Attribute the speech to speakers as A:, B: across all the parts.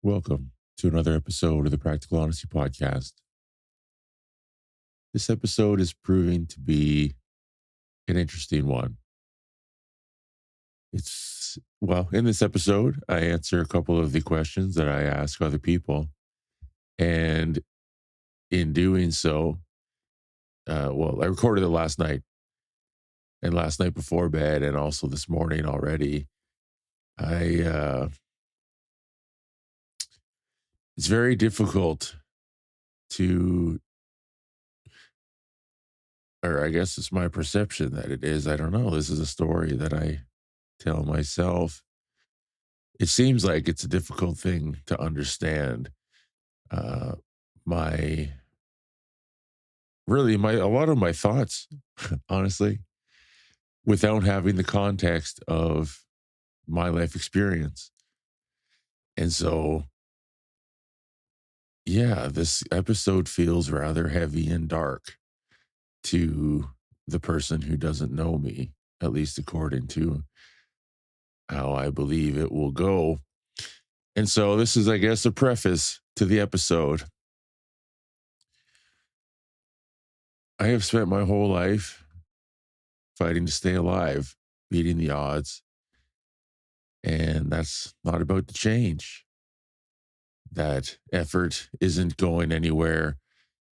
A: Welcome to another episode of the Practical Honesty Podcast. This episode is proving to be an interesting one. In this episode, I answer a couple of the questions that I ask other people. And in doing so, I recorded it last night and last night before bed, and also this morning already. It's very difficult to, or I guess it's my perception that it is. I don't know. This is a story that I tell myself. It seems like it's a difficult thing to understand. Uh, my my a lot of my thoughts, honestly, without having the context of my life experience. And so, yeah, this episode feels rather heavy and dark to the person who doesn't know me, at least according to how I believe it will go. And so, this is, I guess, a preface to the episode. I have spent my whole life fighting to stay alive, beating the odds. And that's not about to change. That effort isn't going anywhere.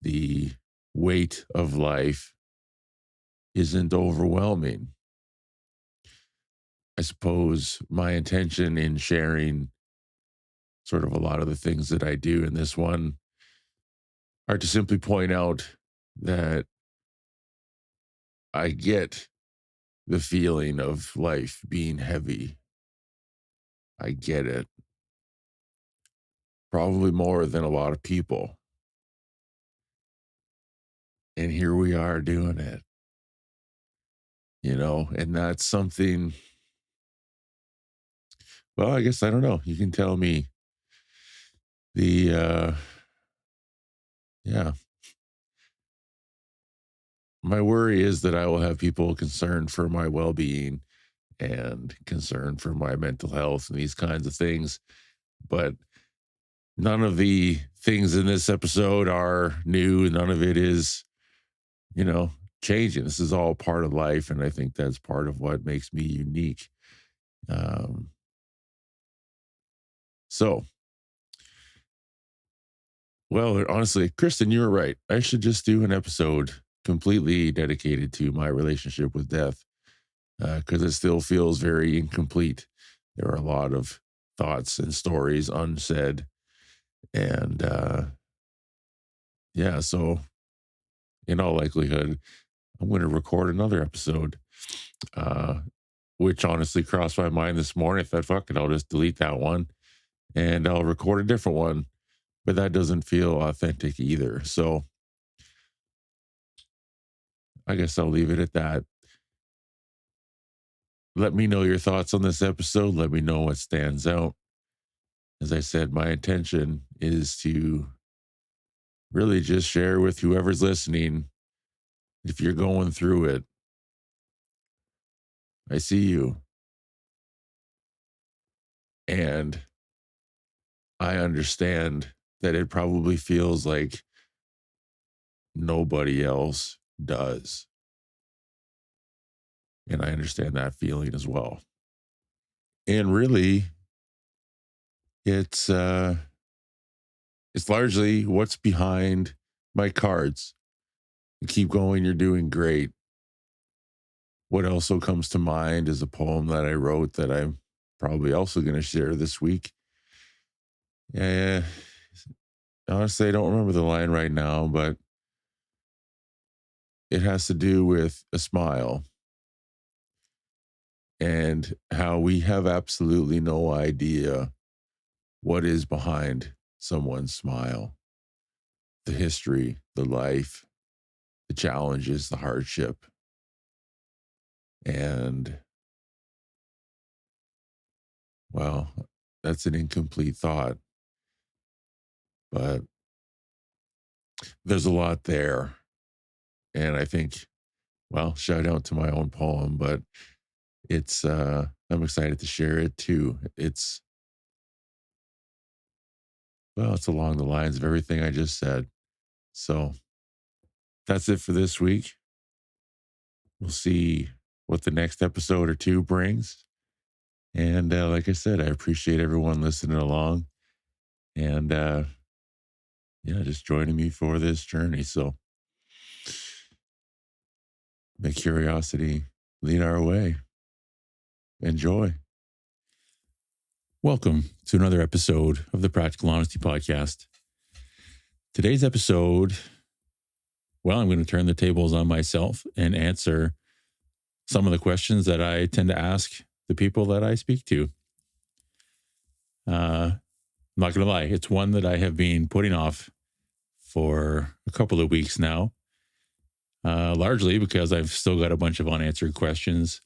A: The weight of life isn't overwhelming. I suppose my intention in sharing sort of a lot of the things that I do in this one are to simply point out that I get the feeling of life being heavy. I get it. Probably more than a lot of people. And here we are doing it, and that's something. Well, I guess I don't know. You can tell me the yeah. My worry is that I will have people concerned for my well-being and concerned for my mental health and these kinds of things. But none of the things in this episode are new. None of it is, you know, changing. This is all part of life. And I think that's part of what makes me unique. Um, so Well, honestly, Kristen, you were right. I should just do an episode completely dedicated to my relationship with death because it still feels very incomplete. There are a lot of thoughts and stories unsaid. And yeah, so in all likelihood, I'm going to record another episode, uh, which honestly crossed my mind this morning. I thought, fuck it, I'll just delete that one and I'll record a different one. But that doesn't feel authentic either. So I guess I'll leave it at that. Let me know your thoughts on this episode. Let me know what stands out. As I said, my intention is to really just share with whoever's listening. If you're going through it, I see you. And I understand that it probably feels like nobody else does. And I understand that feeling as well. And really, it's uh it's largely what's behind my cards. Keep going, you're doing great. What also comes to mind is a poem that I wrote that I'm probably also going to share this week. Yeah, honestly, I don't remember the line right now, but it has to do with a smile and how we have absolutely no idea what is behind someone's smile, the history, the life, the challenges, the hardship. And well, that's an incomplete thought, but there's a lot there. And I think, well, shout out to my own poem, but I'm excited to share it too. Well, it's along the lines of everything I just said. So that's it for this week. We'll see what the next episode or two brings. And like I said, I appreciate everyone listening along and yeah, just joining me for this journey. So may curiosity lead our way. Enjoy. Welcome to another episode of the Practical Honesty Podcast. Today's episode, well, I'm going to turn the tables on myself and answer some of the questions that I tend to ask the people that I speak to. I'm not going to lie, it's one that I have been putting off for a couple of weeks now, largely because I've still got a bunch of unanswered questions.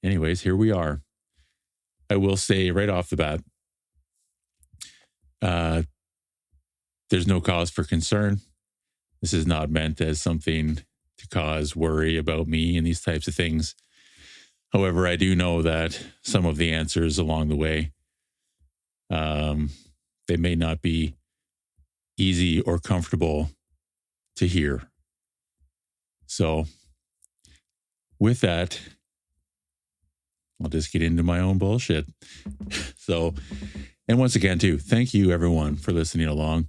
A: Anyways, here we are. I will say right off the bat, there's no cause for concern. This is not meant as something to cause worry about me and these types of things. However, I do know that some of the answers along the way, they may not be easy or comfortable to hear. So with that, I'll just get into my own bullshit. So, and once again, too, thank you everyone for listening along.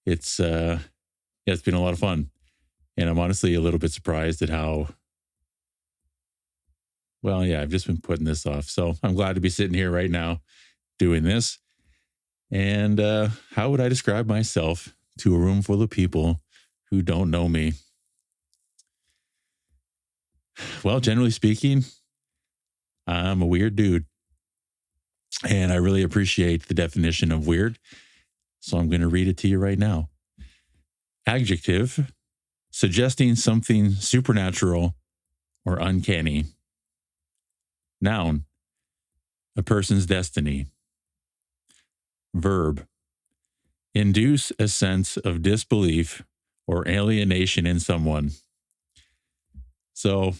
A: It's been a lot of fun. And I'm honestly a little bit surprised at how, well, yeah, I've just been putting this off. So I'm glad to be sitting here right now doing this. And how would I describe myself to a room full of people who don't know me? Well, generally speaking, I'm a weird dude. And I really appreciate the definition of weird. So I'm going to read it to you right now. Adjective, suggesting something supernatural or uncanny. Noun, a person's destiny. Verb, induce a sense of disbelief or alienation in someone. So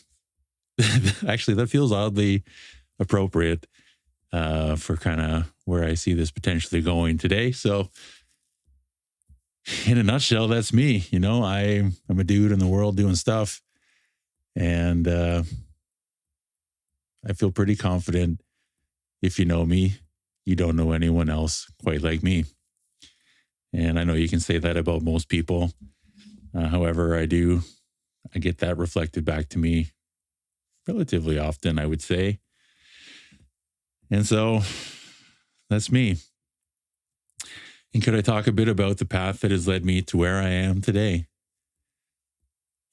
A: actually, that feels oddly appropriate for kind of where I see this potentially going today. So in a nutshell, that's me. You know, I'm a dude in the world doing stuff. And I feel pretty confident. If you know me, you don't know anyone else quite like me. And I know you can say that about most people. However, I get that reflected back to me relatively often, I would say. And so that's me. And could I talk a bit about the path that has led me to where I am today?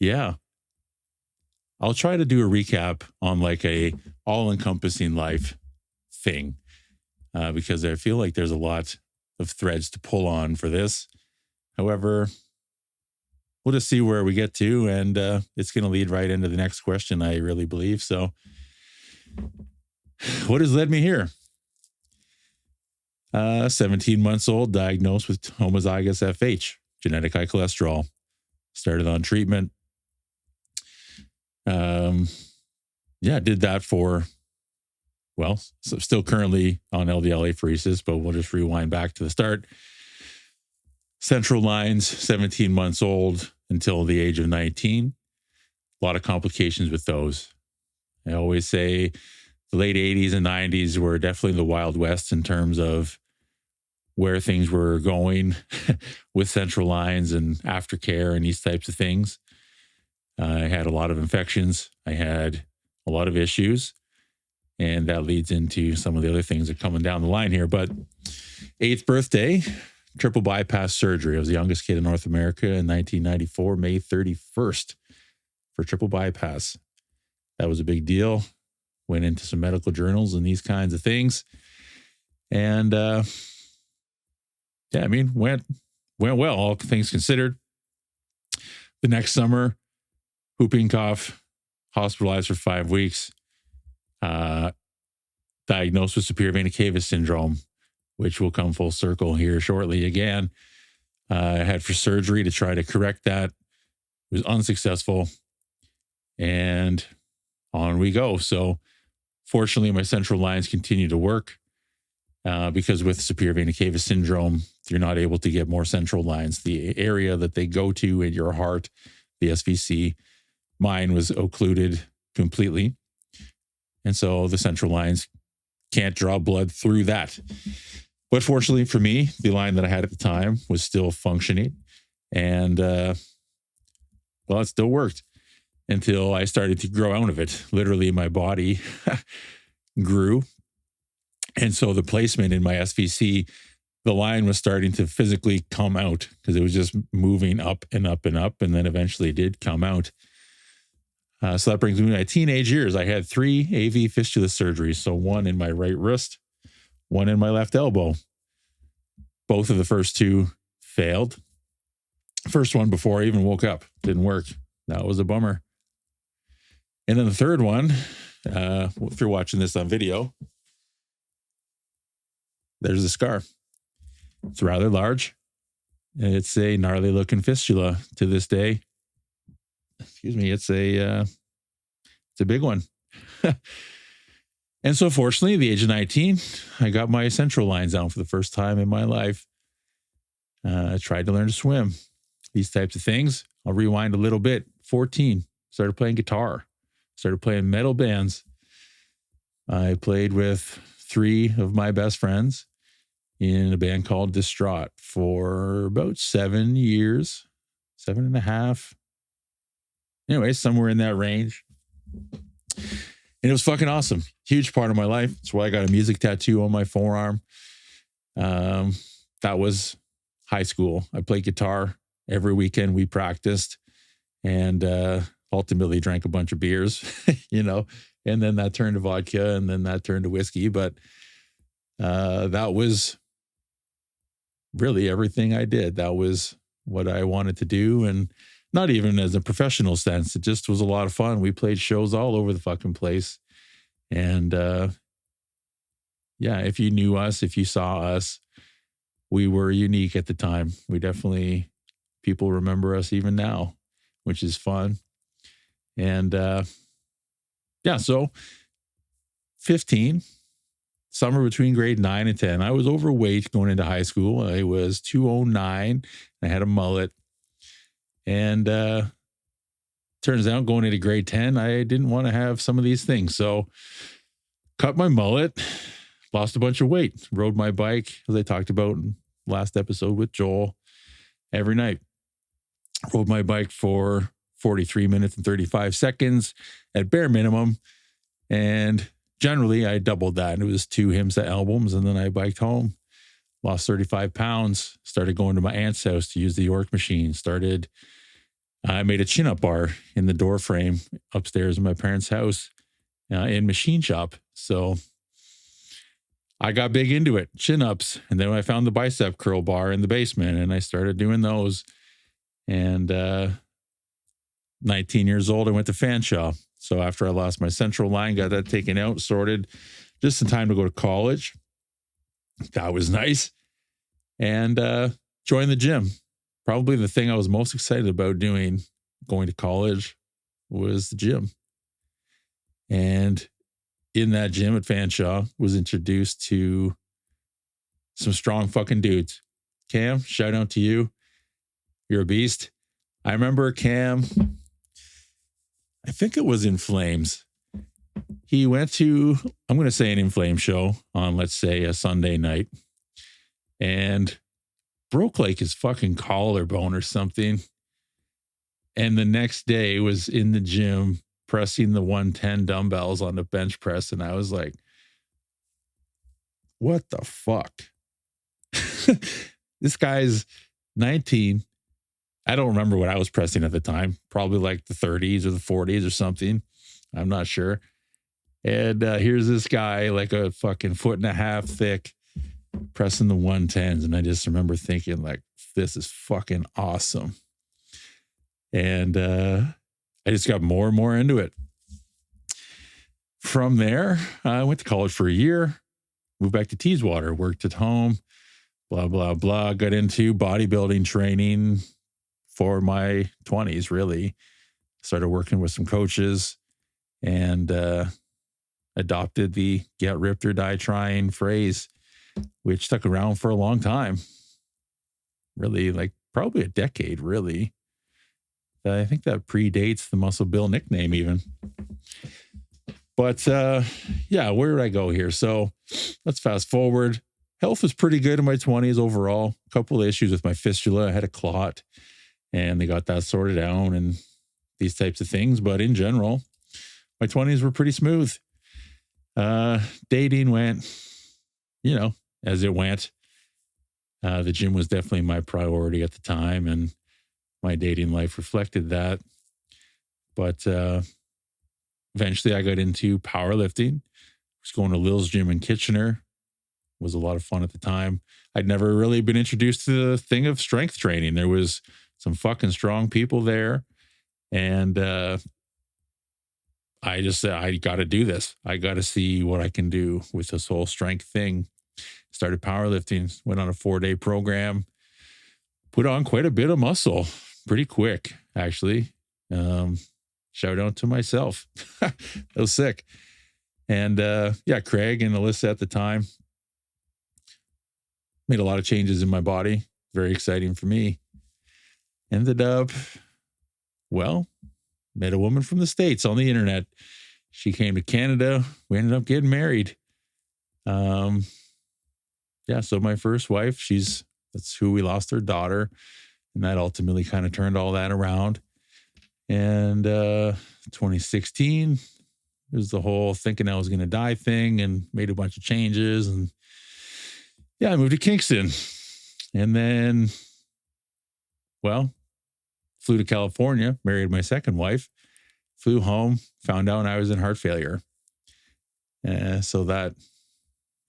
A: Yeah. I'll try to do a recap on like a all-encompassing life thing, because I feel like there's a lot of threads to pull on for this. However, we'll just see where we get to, and it's going to lead right into the next question, I really believe. So what has led me here? 17 months old, diagnosed with homozygous FH, genetic high cholesterol. Started on treatment. Did that for, well, so still currently on LDL apheresis, but we'll just rewind back to the start. Central lines, 17 months old until the age of 19. A lot of complications with those. I always say the late 80s and 90s were definitely the Wild West in terms of where things were going with central lines and aftercare and these types of things. I had a lot of infections. I had a lot of issues. And that leads into some of the other things that are coming down the line here. But 8th birthday, triple bypass surgery. I was the youngest kid in North America in 1994, May 31st for triple bypass. That was a big deal. Went into some medical journals and these kinds of things. And went well, all things considered. The next summer, whooping cough, hospitalized for 5 weeks, diagnosed with superior vena cava syndrome, which will come full circle here shortly again. I had for surgery to try to correct that. It was unsuccessful. And on we go. So fortunately, my central lines continue to work.
B: because with superior vena cava syndrome, you're not able to get more central lines. The area that they go to in your heart, the SVC, mine was occluded completely. And so the central lines can't draw blood through that. But fortunately for me, the line that I had at the time was still functioning. And well, it still worked until I started to grow out of it. Literally, my body grew. And so the placement in my SVC, the line was starting to physically come out because it was just moving up and up and up. And then eventually it did come out. So that brings me to my teenage years. I had 3 AV fistula surgeries. So one in my right wrist, one in my left elbow. Both of the first 2 failed. First one before I even woke up didn't work. That was a bummer. And then the third one, if you're watching this on video, there's a scar. It's rather large. It's a gnarly looking fistula to this day. Excuse me. It's a big one. And so fortunately, at the age of 19, I got my central lines out for the first time in my life. I tried to learn to swim. These types of things. I'll rewind a little bit. 14, started playing guitar. Started playing metal bands. I played with 3 of my best friends in a band called Distraught for about 7 years, 7.5. Anyway, somewhere in that range. And it was fucking awesome. Huge part of my life. That's why I got a music tattoo on my forearm. That was high school. I played guitar every weekend. We practiced and ultimately drank a bunch of beers, and then that turned to vodka and then that turned to whiskey. But that was really everything I did. That was what I wanted to do. And not even as a professional sense. It just was a lot of fun. We played shows all over the fucking place. And yeah, if you knew us, if you saw us, we were unique at the time. We definitely, people remember us even now, which is fun. And yeah, so 15, summer between grade 9 and 10, I was overweight going into high school. I was 209. I had a mullet. And turns out going into grade 10, I didn't want to have some of these things. So cut my mullet, lost a bunch of weight, rode my bike, as I talked about in last episode with Joel, every night. Rode my bike for 43 minutes and 35 seconds at bare minimum. And generally, I doubled that. It was 2 Himsa albums, and then I biked home. Lost 35 pounds, started going to my aunt's house to use the York machine, I made a chin-up bar in the door frame upstairs in my parents' house in machine shop. So I got big into it, chin-ups. And then I found the bicep curl bar in the basement and I started doing those. And 19 years old, I went to Fanshawe. So after I lost my central line, got that taken out, sorted, just in time to go to college. That was nice. And joined the gym. Probably the thing I was most excited about doing going to college was the gym. And in that gym at Fanshawe was introduced to some strong fucking dudes. Cam, shout out to you. You're a beast. I remember Cam, I think it was In Flames. He went to, I'm going to say an In Flames show on, let's say, a Sunday night. And broke like his fucking collarbone or something. And the next day was in the gym pressing the 110 dumbbells on the bench press. And I was like, what the fuck? This guy's 19. I don't remember what I was pressing at the time. Probably like the 30s or the 40s or something. I'm not sure. And here's this guy like a fucking 1.5 feet thick pressing the 110s. And I just remember thinking like, this is fucking awesome. And I just got more and more into it. From there, I went to college for a year, moved back to Teeswater, worked at home, blah, blah, blah. Got into bodybuilding training for my 20s, really. Started working with some coaches and adopted the get ripped or die trying phrase which stuck around for a long time. Really, like probably a decade, really. I think that predates the Muscle Bill nickname even. But yeah, where did I go here? So let's fast forward. Health was pretty good in my 20s overall. A couple of issues with my fistula. I had a clot and they got that sorted out and these types of things. But in general, my 20s were pretty smooth. Dating went, as it went. The gym was definitely my priority at the time, and my dating life reflected that. But eventually I got into powerlifting. I was going to Lil's gym in Kitchener. It was a lot of fun at the time. I'd never really been introduced to the thing of strength training. There was some fucking strong people there. And I just said, I got to do this. I got to see what I can do with this whole strength thing. Started powerlifting, went on a 4-day program, put on quite a bit of muscle pretty quick, actually. Shout out to myself. It was sick. And Craig and Alyssa at the time made a lot of changes in my body. Very exciting for me. Ended up, met a woman from the States on the internet. She came to Canada. We ended up getting married. So my first wife, that's who we lost our daughter. And that ultimately kind of turned all that around. And 2016, it was the whole thinking I was going to die thing and made a bunch of changes. And I moved to Kingston. And then, flew to California, married my second wife, flew home, found out I was in heart failure.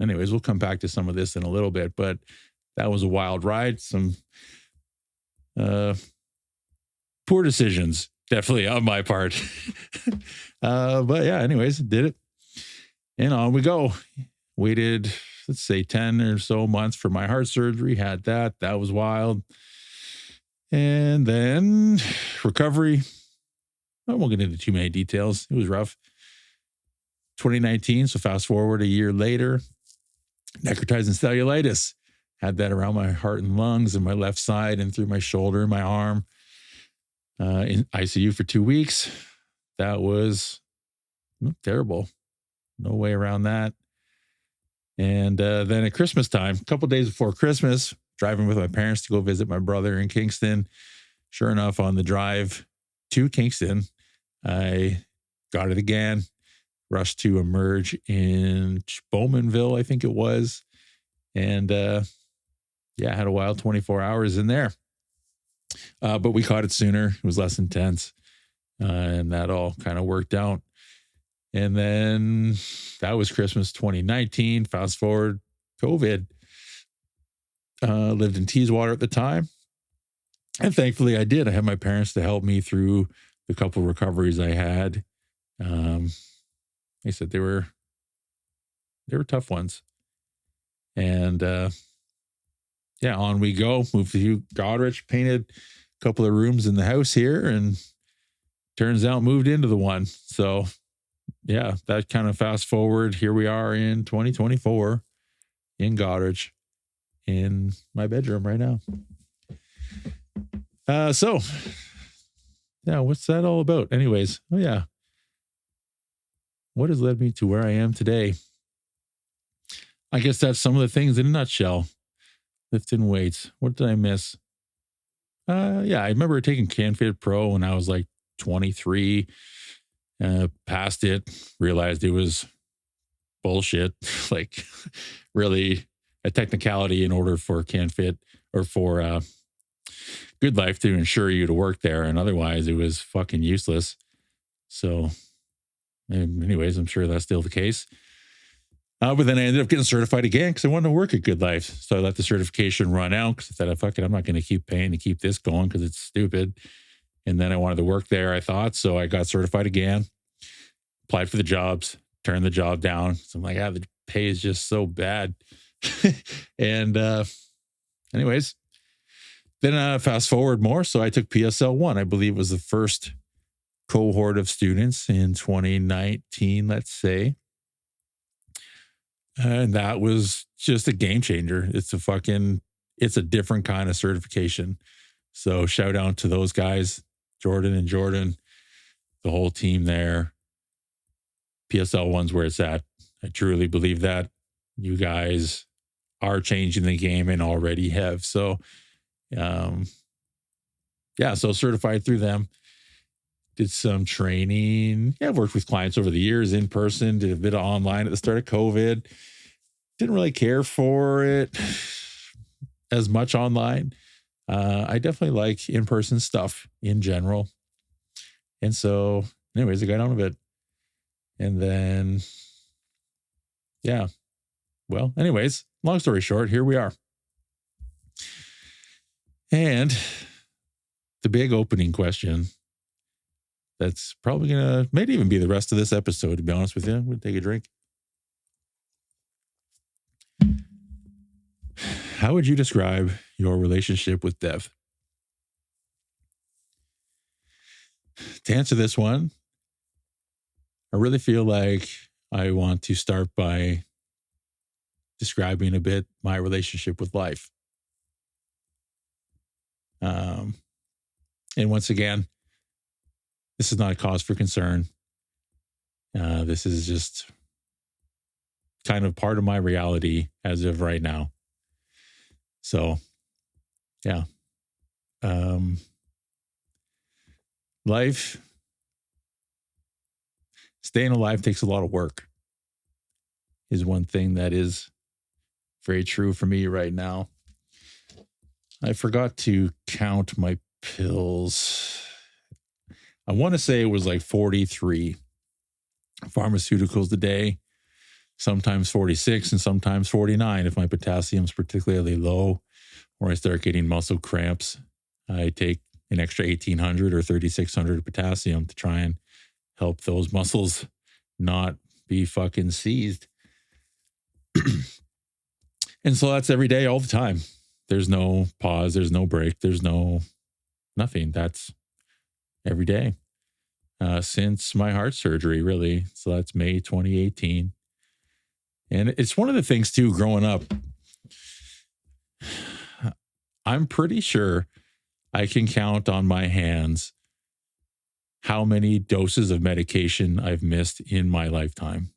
B: Anyways, we'll come back to some of this in a little bit, but that was a wild ride. Some poor decisions, definitely on my part. Anyways, did it. And on we go. Waited, let's say 10 or so months for my heart surgery. Had that. That was wild. And then recovery. I won't get into too many details. It was rough. 2019, so fast forward a year later, necrotizing cellulitis. Had that around my heart and lungs and my left side and through my shoulder and my arm. In ICU for 2 weeks. That was terrible. No way around that. And then at Christmas time, a couple days before Christmas, driving with my parents to go visit my brother in Kingston. Sure enough, on the drive to Kingston, I got it again. Rushed to emerge in Bowmanville, I think it was. And had a wild 24 hours in there. But we caught it sooner. It was less intense. And that all kind of worked out. And then that was Christmas 2019. Fast forward, COVID. Lived in Teeswater at the time. And thankfully I did. I had my parents to help me through the couple of recoveries I had. They said they were tough ones. And on we go. Moved to Goderich, painted a couple of rooms in the house here, and turns out moved into the one. So that kind of fast forward. Here we are in 2024 in Goderich in my bedroom right now. What's that all about? Anyways, what has led me to where I am today? I guess that's some of the things in a nutshell. Lifting weights. What did I miss? I remember taking CanFit Pro when I was like 23. Passed it, realized it was bullshit. Like really a technicality in order for CanFit or for Good Life to ensure you to work there. And otherwise it was fucking useless. So anyways, I'm sure that's still the case. But then I ended up getting certified again because I wanted to work at Good Life. So I let the certification run out because I thought, fuck it, I'm not going to keep paying to keep this going because it's stupid. And then I wanted to work there, I thought. So I got certified again, applied for the jobs, turned the job down. So I'm like, the pay is just so bad. And anyways, then fast forward more. So I took PSL 1, I believe was the first cohort of students in 2019, let's say. And that was just a game changer. It's a different kind of certification. So shout out to those guys, Jordan and Jordan, the whole team there. PSL one's where it's at. I truly believe that. You guys are changing the game and already have. So, so certified through them. Did some training. Yeah, I've worked with clients over the years in person, did a bit of online at the start of COVID. Didn't really care for it as much online. I definitely like in-person stuff in general. And so, anyways, I got on a bit. And then, yeah. Well, anyways, long story short, here we are. And the big opening question that's probably going to maybe even be the rest of this episode, to be honest with you. We'll take a drink. How would you describe your relationship with death? To answer this one, I really feel like I want to start by describing a bit my relationship with life. And once again, this is not a cause for concern. This is just kind of part of my reality as of right now. So, yeah. Life, staying alive takes a lot of work, is one thing that is very true for me right now. I forgot to count my pills. I want to say it was like 43 pharmaceuticals a day, sometimes 46 and sometimes 49 if my potassium's particularly low or I start getting muscle cramps. I take an extra 1,800 or 3,600 of potassium to try and help those muscles not be fucking seized. And so that's every day, all the time. There's no pause. There's no break. There's nothing. That's every day since my heart surgery, really. So that's May 2018. And it's one of the things, too, growing up. I'm pretty sure I can count on my hands how many doses of medication I've missed in my lifetime.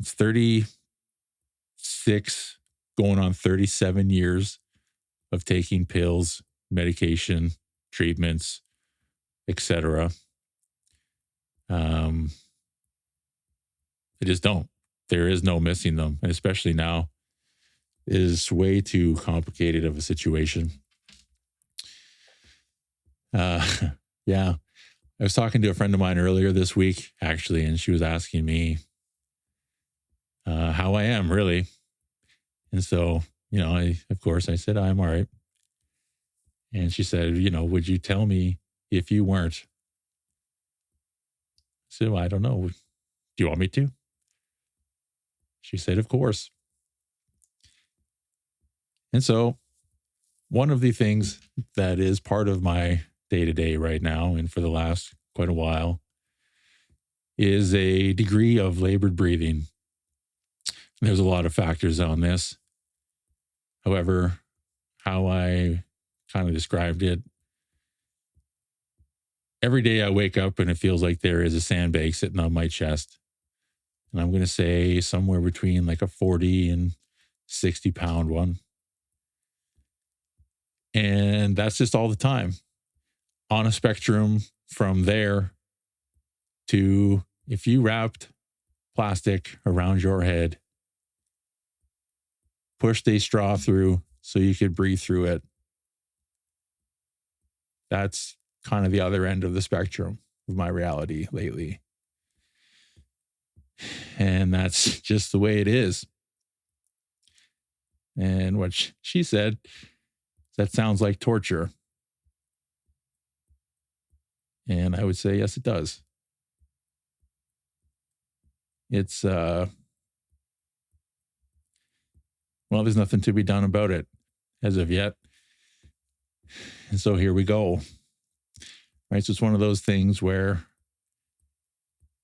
B: It's 36, going on 37 years of taking pills, medication, treatments, etc. I just don't. There is no missing them. And especially now, it is way too complicated of a situation. Yeah. I was talking to a friend of mine earlier this week, actually, and she was asking me how I am, really. And so, of course, I said, I'm all right. And she said, would you tell me if you weren't? I said, well, I don't know. Do you want me to? She said, of course. And so one of the things that is part of my day-to-day right now and for the last quite a while is a degree of labored breathing. There's a lot of factors on this. However, how I kind of described it, every day I wake up and it feels like there is a sandbag sitting on my chest. And I'm going to say somewhere between like a 40 and 60 pound one. And that's just all the time. On a spectrum from there to if you wrapped plastic around your head, pushed a straw through so you could breathe through it, that's kind of the other end of the spectrum of my reality lately. And that's just the way it is. And what she said, that sounds like torture. And I would say, yes, it does. It's, well, there's nothing to be done about it as of yet. And so here we go. Right. So it's one of those things where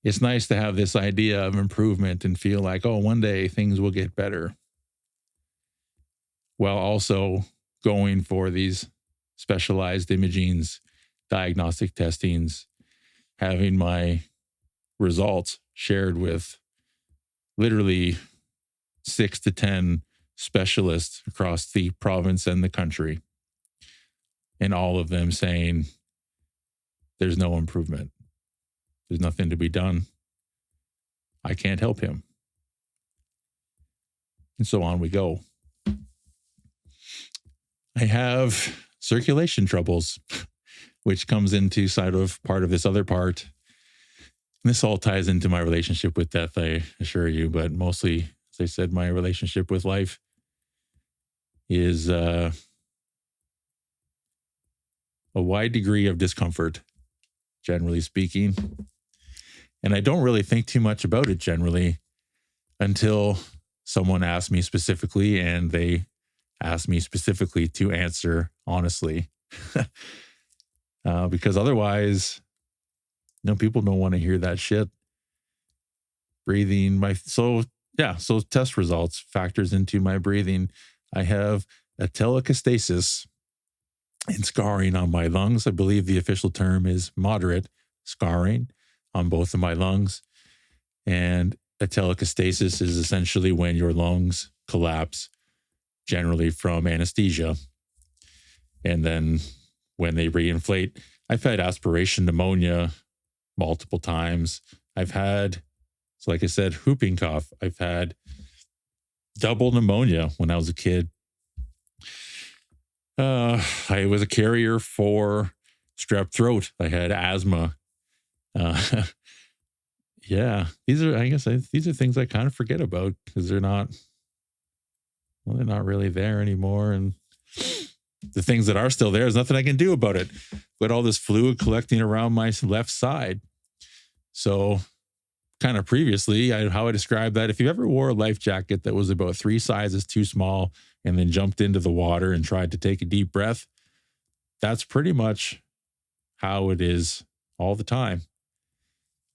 B: it's nice to have this idea of improvement and feel like, oh, one day things will get better, while also going for these specialized imagings, diagnostic testings, having my results shared with literally 6 to 10 specialists across the province and the country, and all of them saying there's no improvement. There's nothing to be done. I can't help him. And so on we go. I have circulation troubles, which comes into side of part of this other part. And this all ties into my relationship with death, I assure you, but mostly, as I said, my relationship with life is a wide degree of discomfort, generally speaking. And I don't really think too much about it generally until someone asks me specifically, and they ask me specifically to answer honestly. Because otherwise, people don't want to hear that shit. Breathing, so test results factors into my breathing. I have atelectasis and scarring on my lungs. I believe the official term is moderate scarring on both of my lungs. And atelectasis is essentially when your lungs collapse, generally from anesthesia. And then when they reinflate, I've had aspiration pneumonia multiple times. I've had, so like I said, whooping cough. I've had double pneumonia when I was a kid. I was a carrier for strep throat. I had asthma. Yeah, these are things I kind of forget about because they're not really there anymore. And the things that are still there, there's nothing I can do about it. But all this fluid collecting around my left side. So kind of previously, how I described that, if you ever wore a life jacket that was about 3 sizes too small and then jumped into the water and tried to take a deep breath, that's pretty much how it is all the time.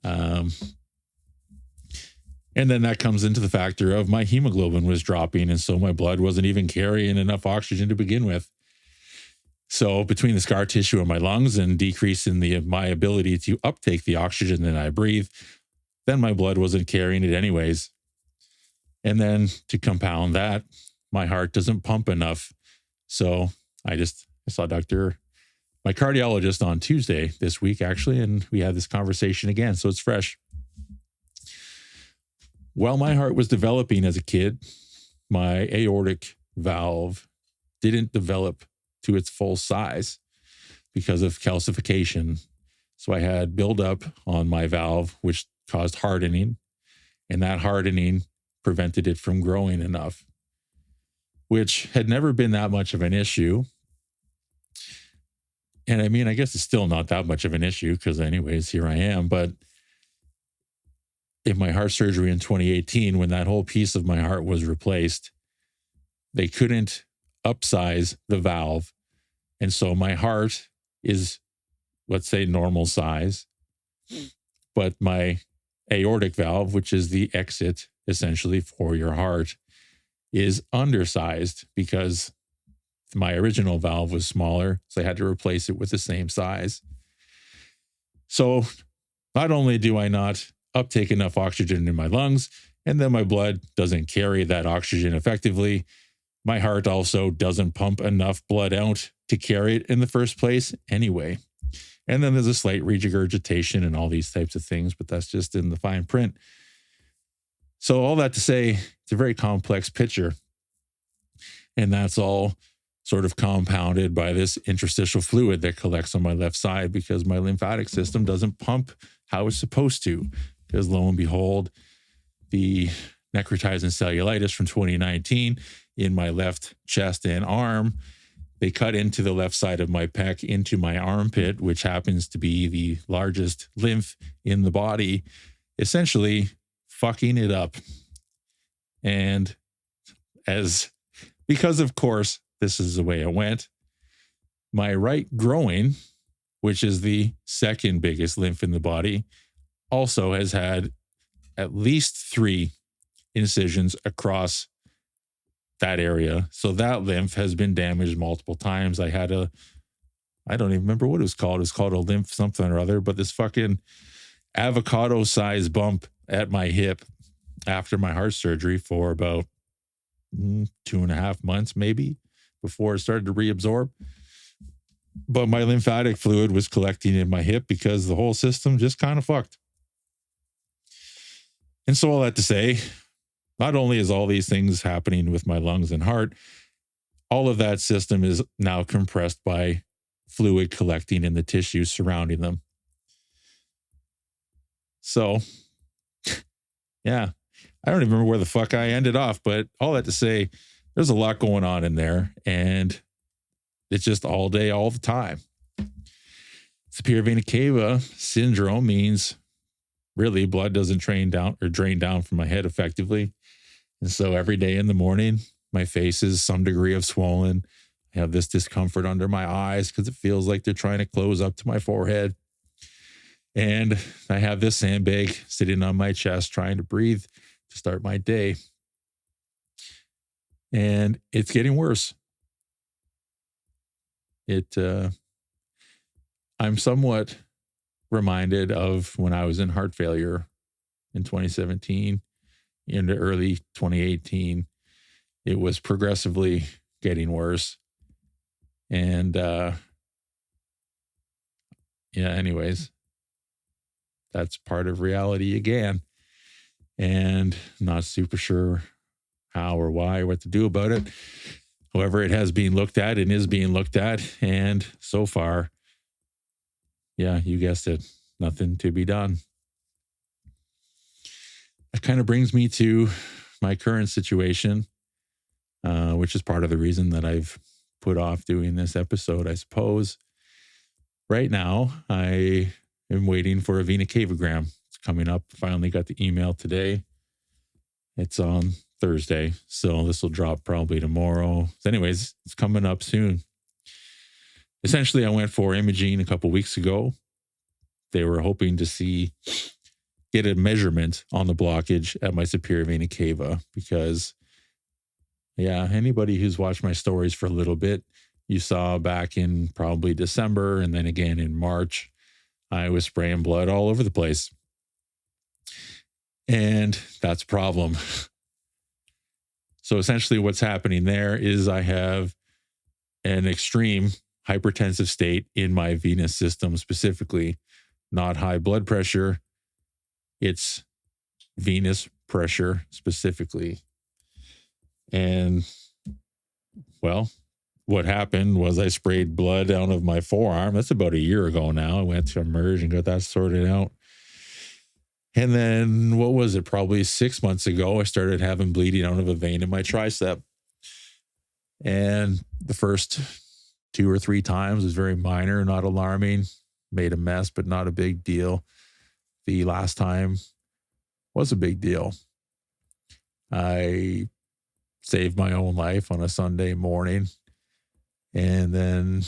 B: And then that comes into the factor of my hemoglobin was dropping, and so my blood wasn't even carrying enough oxygen to begin with. So between the scar tissue in my lungs and decrease in my ability to uptake the oxygen that I breathe, then my blood wasn't carrying it anyways. And then to compound that, my heart doesn't pump enough. So I saw my cardiologist on Tuesday this week, actually, and we had this conversation again. So it's fresh. While my heart was developing as a kid, my aortic valve didn't develop to its full size because of calcification. So I had buildup on my valve, which caused hardening, and that hardening prevented it from growing enough, which had never been that much of an issue. And I mean, I guess it's still not that much of an issue because anyways, here I am. But in my heart surgery in 2018, when that whole piece of my heart was replaced, they couldn't upsize the valve. And so my heart is, let's say, normal size, but my aortic valve, which is the exit essentially for your heart, is undersized because my original valve was smaller. So I had to replace it with the same size. So not only do I not uptake enough oxygen in my lungs, and then my blood doesn't carry that oxygen effectively, my heart also doesn't pump enough blood out to carry it in the first place anyway. And then there's a slight regurgitation and all these types of things, but that's just in the fine print. So all that to say, it's a very complex picture. And that's all sort of compounded by this interstitial fluid that collects on my left side because my lymphatic system doesn't pump how it's supposed to. Because lo and behold, the necrotizing cellulitis from 2019 in my left chest and arm, they cut into the left side of my pec into my armpit, which happens to be the largest lymph in the body, essentially fucking it up. And because of course, this is the way it went, my right groin, which is the second biggest lymph in the body, also has had at least 3 incisions across that area. So that lymph has been damaged multiple times. I don't even remember what it was called. It was called a lymph something or other, but this fucking avocado size bump at my hip after my heart surgery for about 2.5 months, maybe, before it started to reabsorb. But my lymphatic fluid was collecting in my hip because the whole system just kind of fucked. And so all that to say, not only is all these things happening with my lungs and heart, all of that system is now compressed by fluid collecting in the tissues surrounding them. So, yeah, I don't even remember where the fuck I ended off, but all that to say, there's a lot going on in there, and it's just all day, all the time. Superior vena cava syndrome means really blood doesn't drain down from my head effectively. And so every day in the morning, my face is some degree of swollen. I have this discomfort under my eyes because it feels like they're trying to close up to my forehead. And I have this sandbag sitting on my chest trying to breathe to start my day. And it's getting worse. I'm somewhat reminded of when I was in heart failure in 2017 into early 2018. It was progressively getting worse. And anyways, that's part of reality again. And not super sure how or why or what to do about it. However, it has been looked at and is being looked at. And so far, yeah, you guessed it, nothing to be done. That kind of brings me to my current situation, which is part of the reason that I've put off doing this episode, I suppose. Right now, I am waiting for a vena cavagram. It's coming up. Finally got the email today. It's on Thursday, so this will drop probably tomorrow. Anyways, it's coming up soon. Essentially, I went for imaging a couple weeks ago. They were hoping to get a measurement on the blockage at my superior vena cava because, yeah, anybody who's watched my stories for a little bit, you saw back in probably December and then again in March, I was spraying blood all over the place. And that's a problem. So essentially what's happening there is I have an extreme hypertensive state in my venous system, specifically not high blood pressure. It's venous pressure specifically. And well, what happened was I sprayed blood out of my forearm. That's about a year ago now. I went to Emerge and got that sorted out. And then what was it? Probably 6 months ago, I started having bleeding out of a vein in my tricep. And the first 2 or 3 times was very minor, not alarming, made a mess, but not a big deal. The last time was a big deal. I saved my own life on a Sunday morning. And then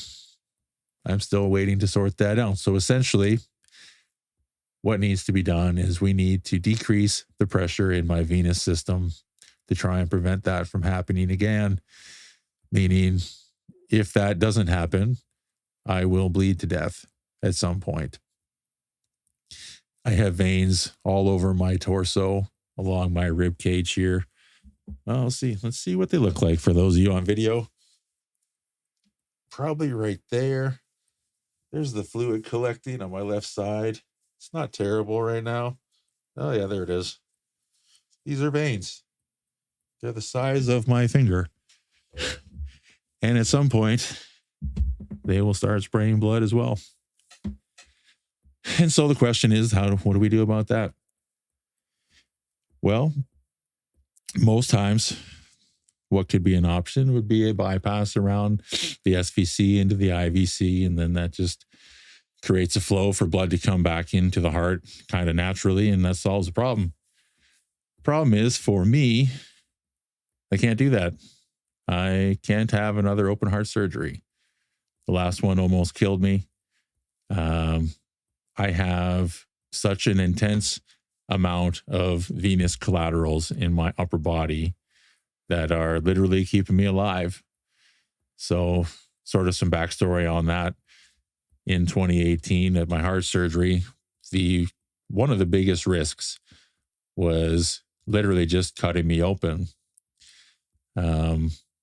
B: I'm still waiting to sort that out. So essentially, what needs to be done is we need to decrease the pressure in my venous system to try and prevent that from happening again. Meaning, if that doesn't happen, I will bleed to death at some point. I have veins all over my torso, along my rib cage here. Well, let's see what they look like for those of you on video. Probably right there. There's the fluid collecting on my left side. It's not terrible right now. Oh yeah, there it is. These are veins. They're the size of my finger. And at some point, they will start spraying blood as well. And so the question is, what do we do about that? Well, most times, what could be an option would be a bypass around the SVC into the IVC, and then that just creates a flow for blood to come back into the heart kind of naturally, and that solves the problem. The problem is, for me, I can't do that. I can't have another open heart surgery. The last one almost killed me. I have such an intense amount of venous collaterals in my upper body that are literally keeping me alive. So, sort of some backstory on that. In 2018, at my heart surgery, one of the biggest risks was literally just cutting me open.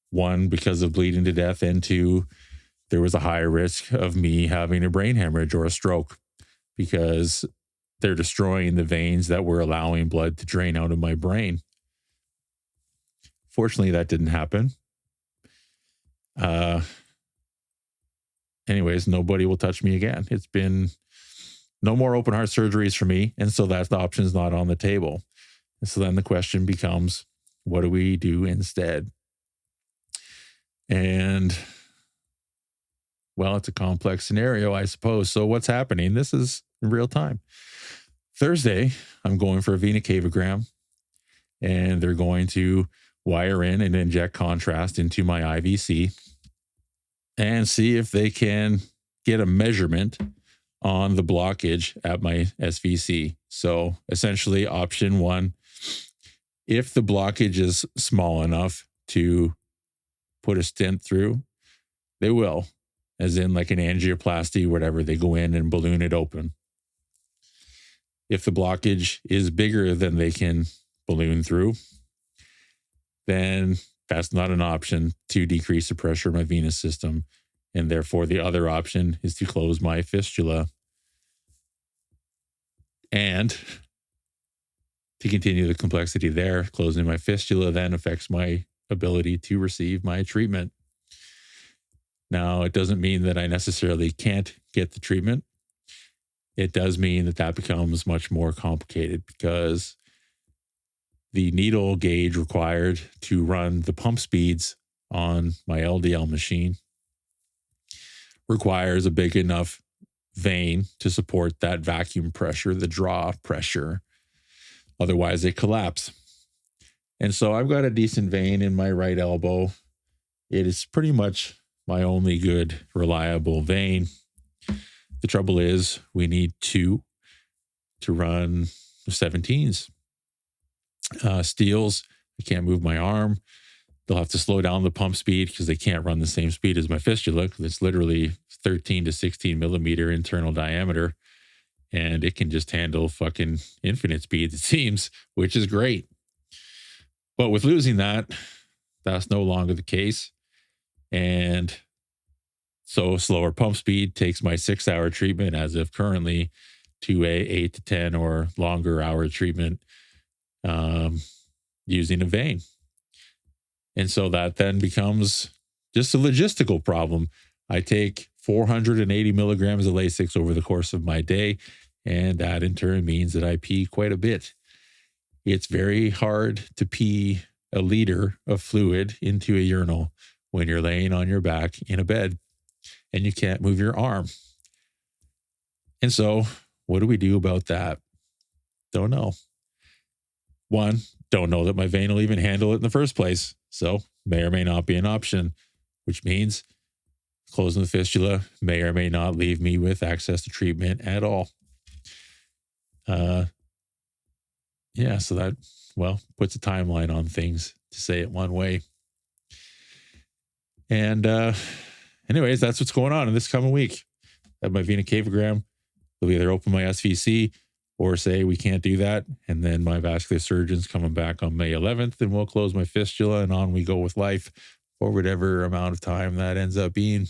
B: One, because of bleeding to death, and two, there was a high risk of me having a brain hemorrhage or a stroke because they're destroying the veins that were allowing blood to drain out of my brain. Fortunately, that didn't happen. Anyways, nobody will touch me again. It's been no more open heart surgeries for me. And so that option is not on the table. And so then the question becomes, what do we do instead? And well, it's a complex scenario, I suppose. So what's happening? This is in real time. Thursday, I'm going for a venocavegram, and they're going to wire in and inject contrast into my IVC and see if they can get a measurement on the blockage at my SVC. So essentially, option one, if the blockage is small enough to put a stent through, they will, as in like an angioplasty, whatever, they go in and balloon it open. If the blockage is bigger than they can balloon through, then that's not an option to decrease the pressure of my venous system. And therefore, the other option is to close my fistula. And to continue the complexity there, closing my fistula then affects my ability to receive my treatment. Now, it doesn't mean that I necessarily can't get the treatment. It does mean that that becomes much more complicated because the needle gauge required to run the pump speeds on my LDL machine requires a big enough vein to support that vacuum pressure, the draw pressure. Otherwise, they collapse. And so I've got a decent vein in my right elbow. It is pretty much my only good, reliable vein. The trouble is we need two to run the 17s. Steels, I can't move my arm. They'll have to slow down the pump speed because they can't run the same speed as my fistula because it's literally 13 to 16 millimeter internal diameter. And it can just handle fucking infinite speeds, it seems, which is great. But with losing that, that's no longer the case. And so slower pump speed takes my 6-hour treatment as of currently to a 8 to 10 or longer hour treatment using a vein. And so that then becomes just a logistical problem. I take 480 milligrams of Lasix over the course of my day, and that in turn means that I pee quite a bit. It's very hard to pee a liter of fluid into a urinal when you're laying on your back in a bed and you can't move your arm. And so what do we do about that? Don't know. One, don't know that my vein will even handle it in the first place. So may or may not be an option, which means closing the fistula may or may not leave me with access to treatment at all. So that, well, puts a timeline on things, to say it one way. And anyways, that's what's going on in this coming week. At my venocavegram, they'll either open my SVC or say we can't do that. And then my vascular surgeon's coming back on May 11th and we'll close my fistula and on we go with life for whatever amount of time that ends up being.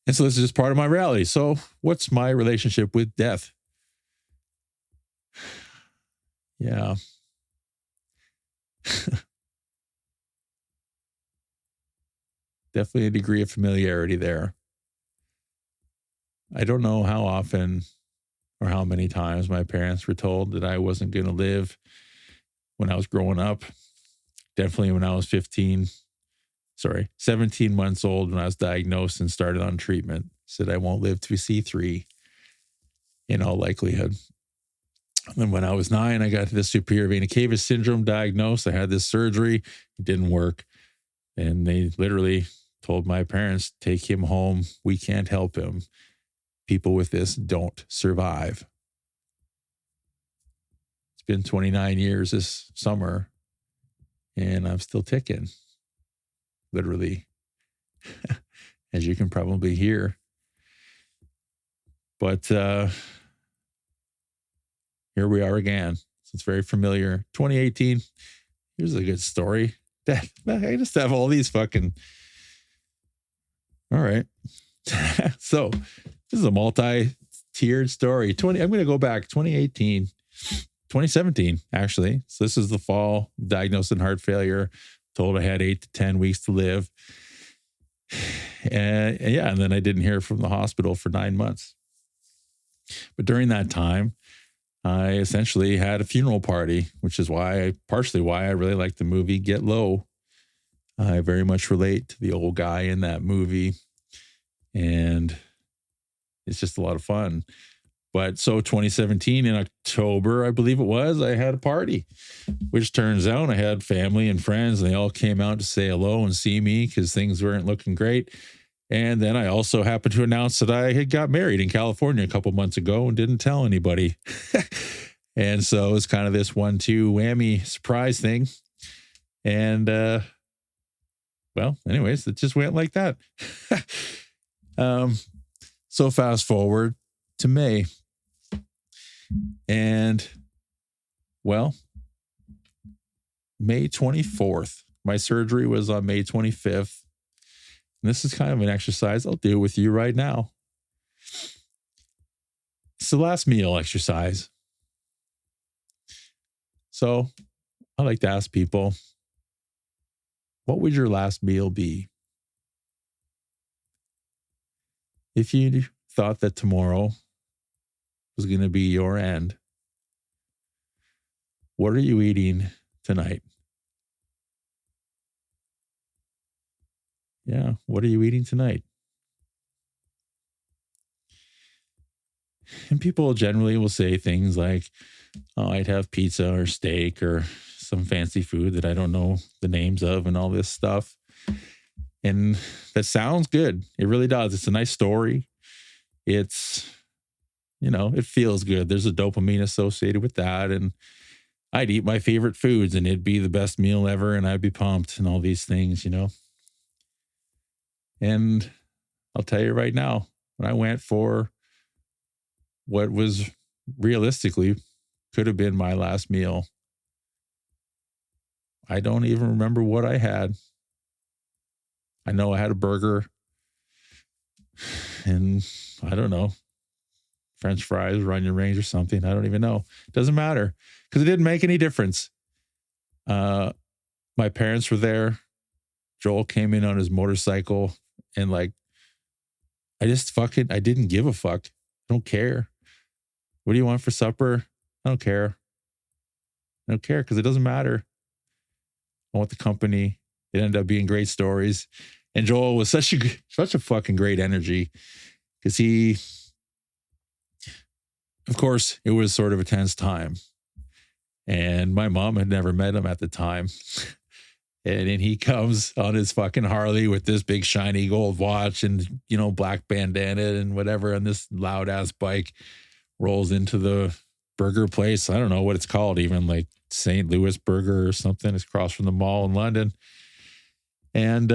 B: And so this is just part of my reality. So what's my relationship with death? Yeah. Definitely a degree of familiarity there. I don't know how often or how many times my parents were told that I wasn't going to live when I was growing up. Definitely when I was 17 months old when I was diagnosed and started on treatment. Said I won't live to see 3 in all likelihood. And then when I was 9, I got this superior vena cava syndrome diagnosed. I had this surgery. It didn't work. And they literally told my parents, take him home. We can't help him. people with this don't survive. It's been 29 years this summer, and I'm still ticking, literally, as you can probably hear. But here we are again. So it's very familiar. 2018. Here's a good story. I just have all these fucking. All right. So this is a multi-tiered story. I'm going to go back 2017, actually. So this is the fall, diagnosed in heart failure, told I had 8 to 10 weeks to live. And then I didn't hear from the hospital for 9 months. But during that time, I essentially had a funeral party, which is partially why I really like the movie Get Low. I very much relate to the old guy in that movie, and it's just a lot of fun. But so 2017 in October, I believe it was, I had a party, which turns out I had family and friends, and they all came out to say hello and see me because things weren't looking great. And then I also happened to announce that I had got married in California a couple months ago and didn't tell anybody. And so it was kind of this 1-2 whammy surprise thing. And, well, anyways, it just went like that. So fast forward to May. And, well, May 24th, my surgery was on May 25th. And this is kind of an exercise I'll do with you right now. It's the last meal exercise. So I like to ask people, what would your last meal be? If you thought that tomorrow was going to be your end, what are you eating tonight? Yeah, what are you eating tonight? And people generally will say things like, oh, I'd have pizza or steak or some fancy food that I don't know the names of and all this stuff. And that sounds good. It really does. It's a nice story. It's, it feels good. There's a dopamine associated with that. And I'd eat my favorite foods and it'd be the best meal ever. And I'd be pumped and all these things, And I'll tell you right now, when I went for what was realistically could have been my last meal, I don't even remember what I had. I know I had a burger and I don't know, French fries or onion rings or something. I don't even know. Doesn't matter because it didn't make any difference. My parents were there. Joel came in on his motorcycle and I didn't give a fuck. I don't care. What do you want for supper? I don't care. I don't care because it doesn't matter. I want the company. It ended up being great stories. And Joel was such a fucking great energy because of course, it was sort of a tense time. And my mom had never met him at the time. And then he comes on his fucking Harley with this big shiny gold watch and, black bandana and whatever. And this loud ass bike rolls into the burger place. I don't know what it's called, even like St. Louis Burger or something. It's across from the mall in London. And,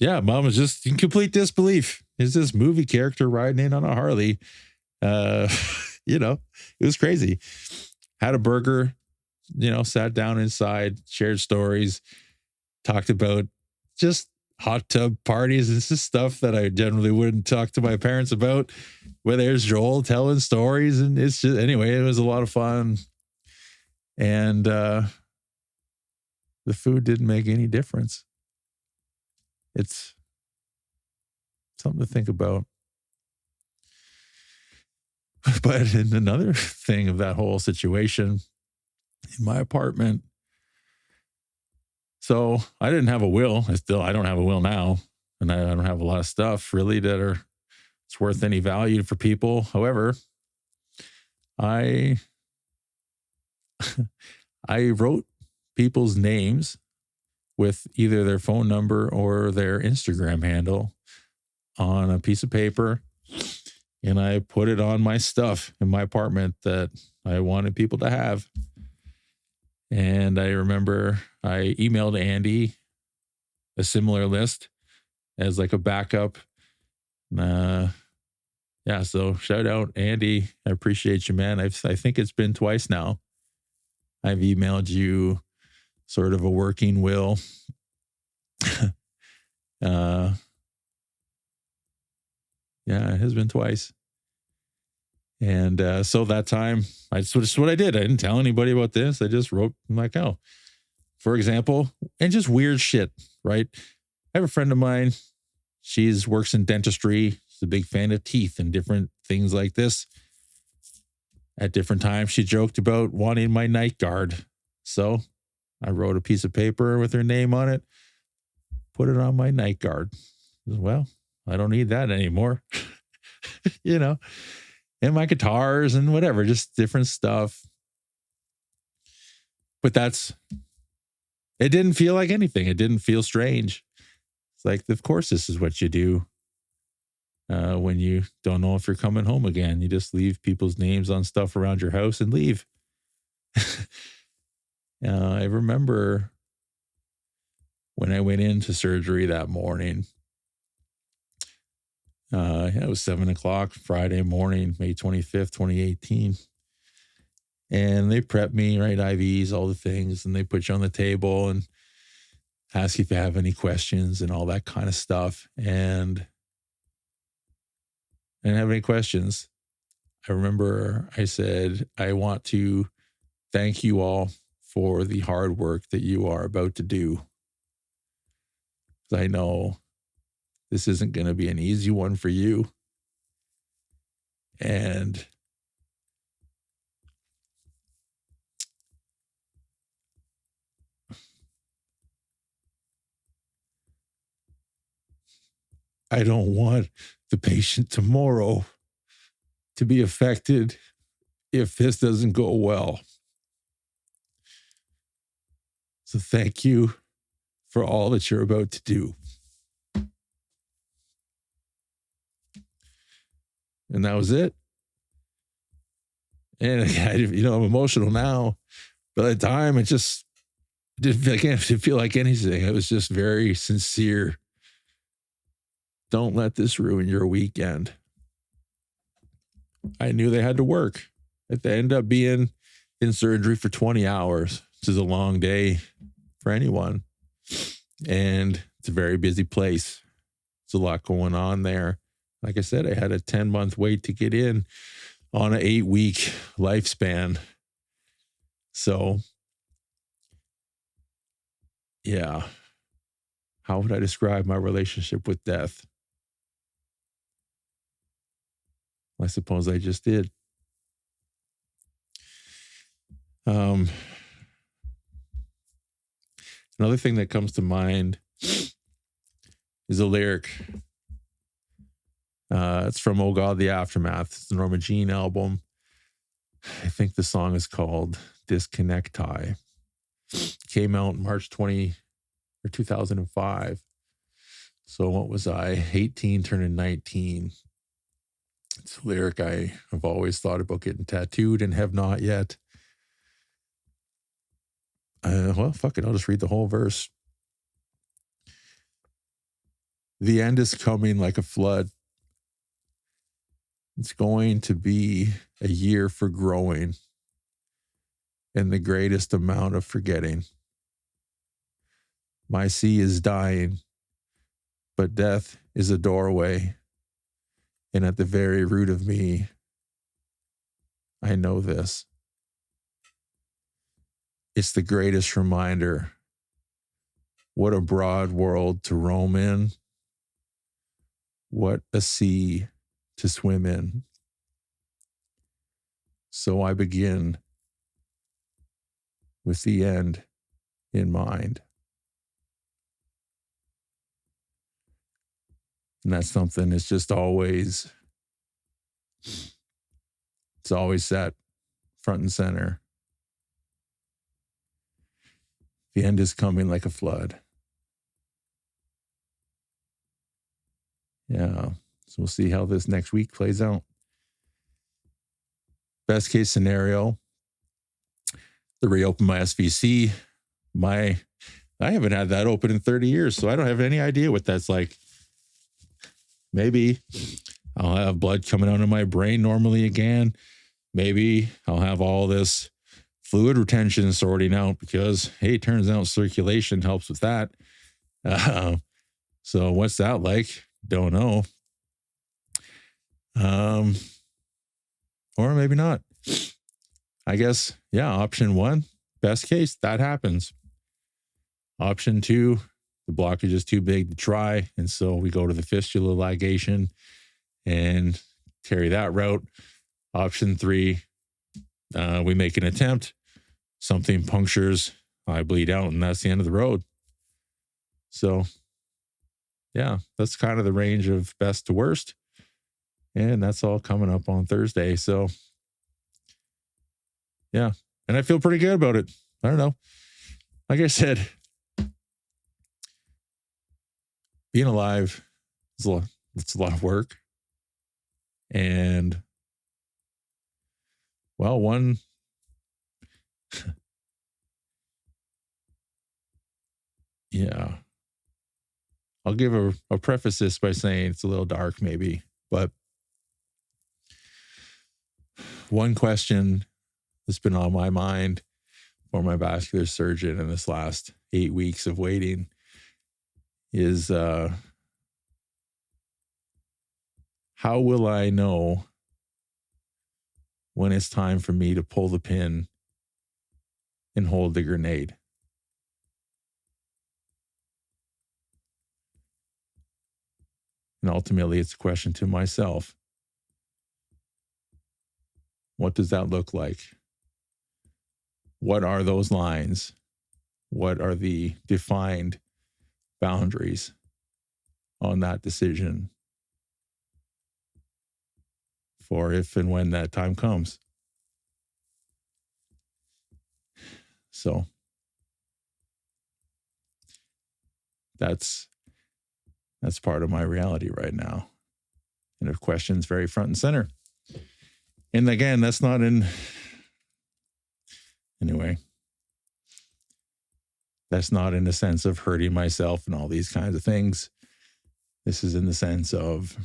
B: Mom was just in complete disbelief. Is this movie character riding in on a Harley? It was crazy. Had a burger, sat down inside, shared stories, talked about just hot tub parties. This is stuff that I generally wouldn't talk to my parents about. Where there's Joel telling stories, and it's just, anyway, it was a lot of fun. And the food didn't make any difference. It's something to think about. But in another thing of that whole situation, in my apartment, so I didn't have a will. I don't have a will now. And I don't have a lot of stuff really that it's worth any value for people. However, I wrote people's names with either their phone number or their Instagram handle on a piece of paper and I put it on my stuff in my apartment that I wanted people to have. And I remember I emailed Andy a similar list as like a backup. Yeah, so shout out Andy. I appreciate you, man. I think it's been twice now. I've emailed you sort of a working will. Yeah, it has been twice. And so that time, that's what I did. I didn't tell anybody about this. I just wrote, I'm like, oh, for example, and just weird shit, right? I have a friend of mine. She's works in dentistry. She's a big fan of teeth and different things like this. At different times, she joked about wanting my night guard. So I wrote a piece of paper with her name on it, put it on my night guard. Well, I don't need that anymore. You know, and my guitars and whatever, just different stuff. But it didn't feel like anything. It didn't feel strange. It's like, of course, this is what you do when you don't know if you're coming home again. You just leave people's names on stuff around your house and leave. I remember when I went into surgery that morning. It was 7:00 Friday morning, May 25th, 2018. And they prep me, right? IVs, all the things. And they put you on the table and ask you if you have any questions and all that kind of stuff. And I didn't have any questions. I remember I said, I want to thank you all for the hard work that you are about to do. I know this isn't going to be an easy one for you. And I don't want the patient tomorrow to be affected if this doesn't go well. So thank you for all that you're about to do. And that was it. And I'm emotional now. But at the time, it just didn't feel like anything. It was just very sincere. Don't let this ruin your weekend. I knew they had to work. They ended up being in surgery for 20 hours, which is a long day for anyone. And it's a very busy place. There's a lot going on there. Like I said, I had a 10-month wait to get in on an 8-week lifespan. So, yeah. How would I describe my relationship with death? I suppose I just did. Another thing that comes to mind is a lyric. It's from Oh God, the Aftermath. It's the Norma Jean album. I think the song is called Disconnecti. Came out March 2005. So what was I? 18 turning 19. It's a lyric I have always thought about getting tattooed and have not yet. Well, fuck it. I'll just read the whole verse. The end is coming like a flood. It's going to be a year for growing and the greatest amount of forgetting. My sea is dying, but death is a doorway. And at the very root of me, I know this. It's the greatest reminder. What a broad world to roam in. What a sea to swim in. So I begin with the end in mind. And that's something that's just always, it's always set front and center. The end is coming like a flood. Yeah. So we'll see how this next week plays out. best case scenario, to reopen my SVC. I haven't had that open in 30 years, so I don't have any idea what that's like. Maybe I'll have blood coming out of my brain normally again. Maybe I'll have all this fluid retention sorting out because, hey, turns out circulation helps with that. So what's that like? Don't know. Or maybe not. I guess, yeah, option one, best case, that happens. Option two, the blockage is too big to try. And so we go to the fistula ligation and carry that route. Option three, we make an attempt. Something punctures, I bleed out, and that's the end of the road. So, yeah, that's kind of the range of best to worst. And that's all coming up on Thursday. So, yeah. And I feel pretty good about it. I don't know. Like I said, being alive is it's a lot of work. And, well, yeah. I'll give a preface this by saying it's a little dark maybe, but one question that's been on my mind for my vascular surgeon in this last 8 weeks of waiting is how will I know when it's time for me to pull the pin and hold the grenade? And ultimately, it's a question to myself. What does that look like? What are those lines? What are the defined boundaries on that decision for if and when that time comes? So that's part of my reality right now. And the question's very front and center. And again, that's not that's not in the sense of hurting myself and all these kinds of things. This is in the sense of,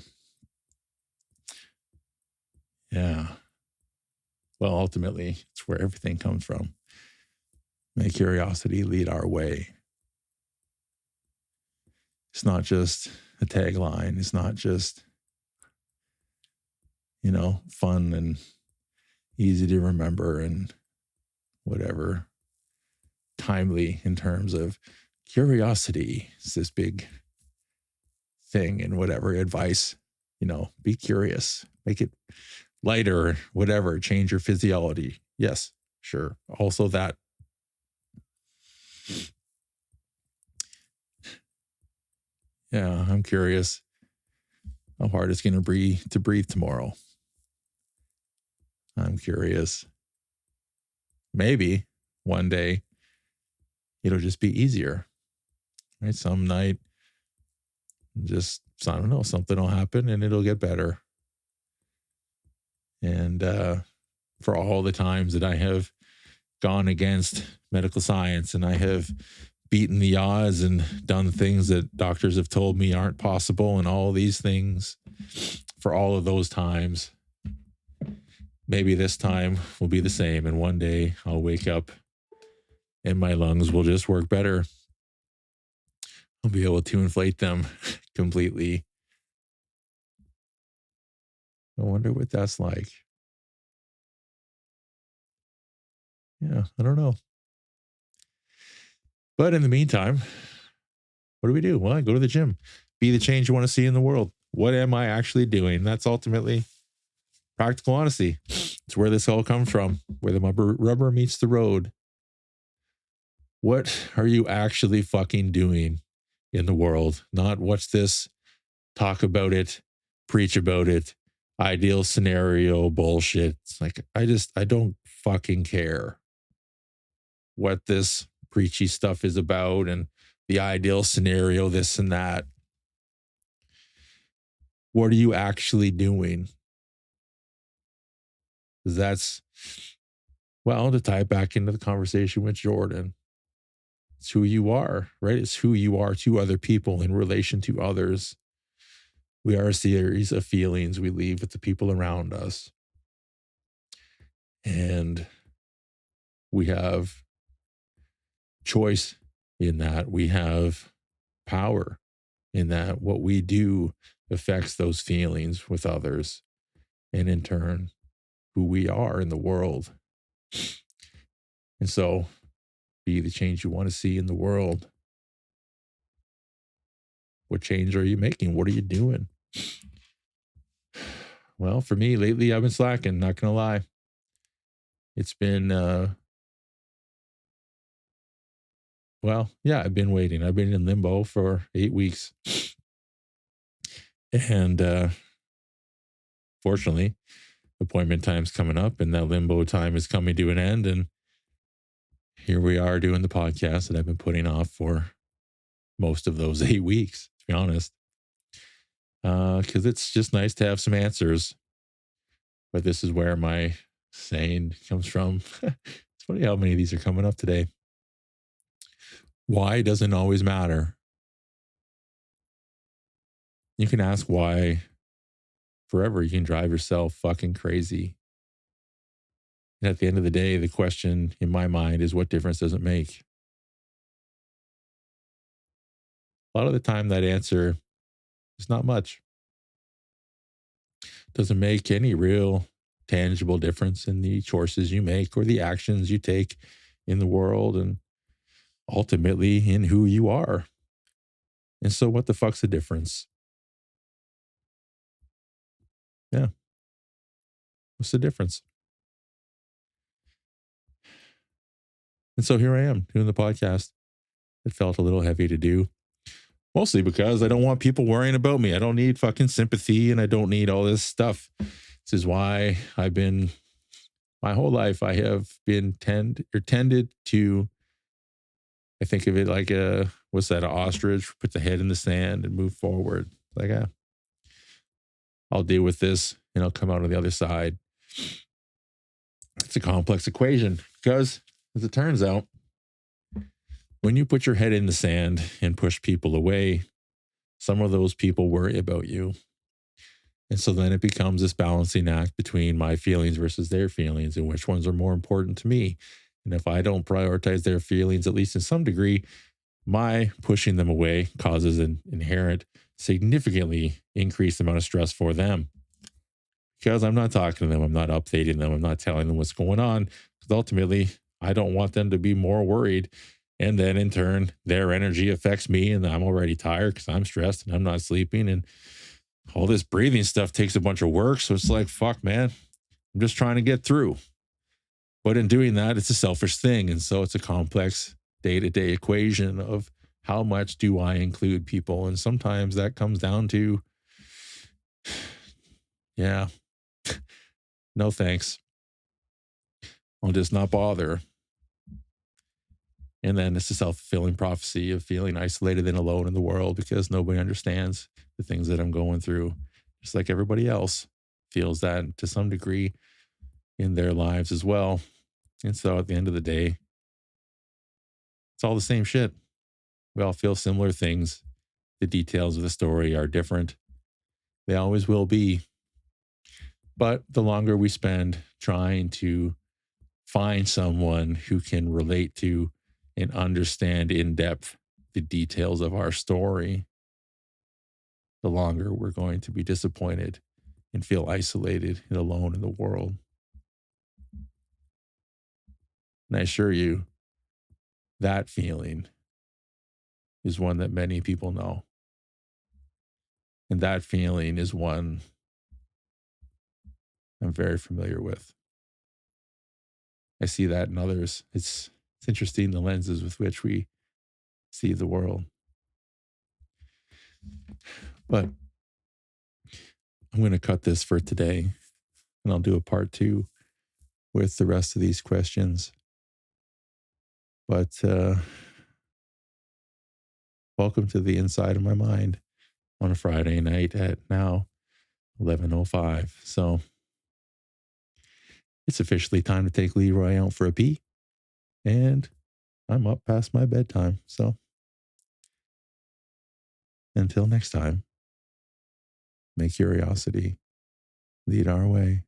B: yeah, well, ultimately, it's where everything comes from. May curiosity lead our way. It's not just a tagline. It's not just, fun and easy to remember and whatever, timely in terms of curiosity. It's this big thing and whatever advice, be curious, make it lighter, whatever, change your physiology. Yes, sure. Also that. Yeah, I'm curious how hard it's going to be to breathe tomorrow. I'm curious. Maybe one day it'll just be easier, right? Some night, just, I don't know, something will happen and it'll get better. And for all the times that I have gone against medical science and I have beaten the odds and done things that doctors have told me aren't possible and all these things, for all of those times, maybe this time will be the same. And one day I'll wake up and my lungs will just work better. I'll be able to inflate them completely. I wonder what that's like. Yeah, I don't know. But in the meantime, what do we do? Well, I go to the gym. Be the change you want to see in the world. What am I actually doing? That's ultimately practical honesty. It's where this all comes from, where the rubber meets the road. What are you actually fucking doing in the world? Not what's this, talk about it, preach about it, ideal scenario bullshit. It's like, I don't fucking care what this preachy stuff is about and the ideal scenario, this and that. What are you actually doing? That's, well, to tie it back into the conversation with Jordan, it's who you are, right? It's who you are to other people in relation to others. We are a series of feelings we leave with the people around us. And we have choice in that. We have power in that. What we do affects those feelings with others, and in turn, who we are in the world. And so, be the change you want to see in the world. What change are you making? What are you doing? Well, for me lately, I've been slacking, not gonna lie. It's been well, yeah, I've been waiting. I've been in limbo for 8 weeks. And fortunately, appointment time's coming up and that limbo time is coming to an end. And here we are doing the podcast that I've been putting off for most of those 8 weeks, to be honest. Because it's just nice to have some answers. But this is where my saying comes from. It's funny how many of these are coming up today. Why doesn't always matter. You can ask why forever. You can drive yourself fucking crazy. And at the end of the day, the question in my mind is, what difference does it make? A lot of the time, that answer is not much. Doesn't make any real tangible difference in the choices you make or the actions you take in the world and ultimately in who you are. And so what the fuck's the difference? Yeah. What's the difference? And so here I am doing the podcast. It felt a little heavy to do, mostly because I don't want people worrying about me. I don't need fucking sympathy and I don't need all this stuff. This is why I've been, my whole life, I have been tended to, I think of it like what's that, an ostrich, put the head in the sand and move forward. Like, I'll deal with this and I'll come out on the other side. It's a complex equation because, as it turns out, when you put your head in the sand and push people away, some of those people worry about you. And so then it becomes this balancing act between my feelings versus their feelings and which ones are more important to me. And if I don't prioritize their feelings, at least in some degree, my pushing them away causes an inherent, significantly increased amount of stress for them. Because I'm not talking to them, I'm not updating them, I'm not telling them what's going on. Because ultimately, I don't want them to be more worried. And then in turn, their energy affects me, and I'm already tired because I'm stressed and I'm not sleeping. And all this breathing stuff takes a bunch of work. So it's like, fuck, man, I'm just trying to get through. But in doing that, it's a selfish thing. And so it's a complex day-to-day equation of how much do I include people? And sometimes that comes down to, yeah, no thanks. I'll just not bother. And then it's a self-fulfilling prophecy of feeling isolated and alone in the world because nobody understands the things that I'm going through, just like everybody else feels that to some degree in their lives as well. And so at the end of the day, it's all the same shit. We all feel similar things. The details of the story are different. They always will be. But the longer we spend trying to find someone who can relate to and understand in depth the details of our story, the longer we're going to be disappointed and feel isolated and alone in the world. And I assure you, that feeling is one that many people know. And that feeling is one I'm very familiar with. I see that in others. It's interesting the lenses with which we see the world. But I'm going to cut this for today, and I'll do a part 2 with the rest of these questions. But welcome to the inside of my mind on a Friday night at now 11:05. So it's officially time to take Leroy out for a pee, and I'm up past my bedtime. So until next time, may curiosity lead our way.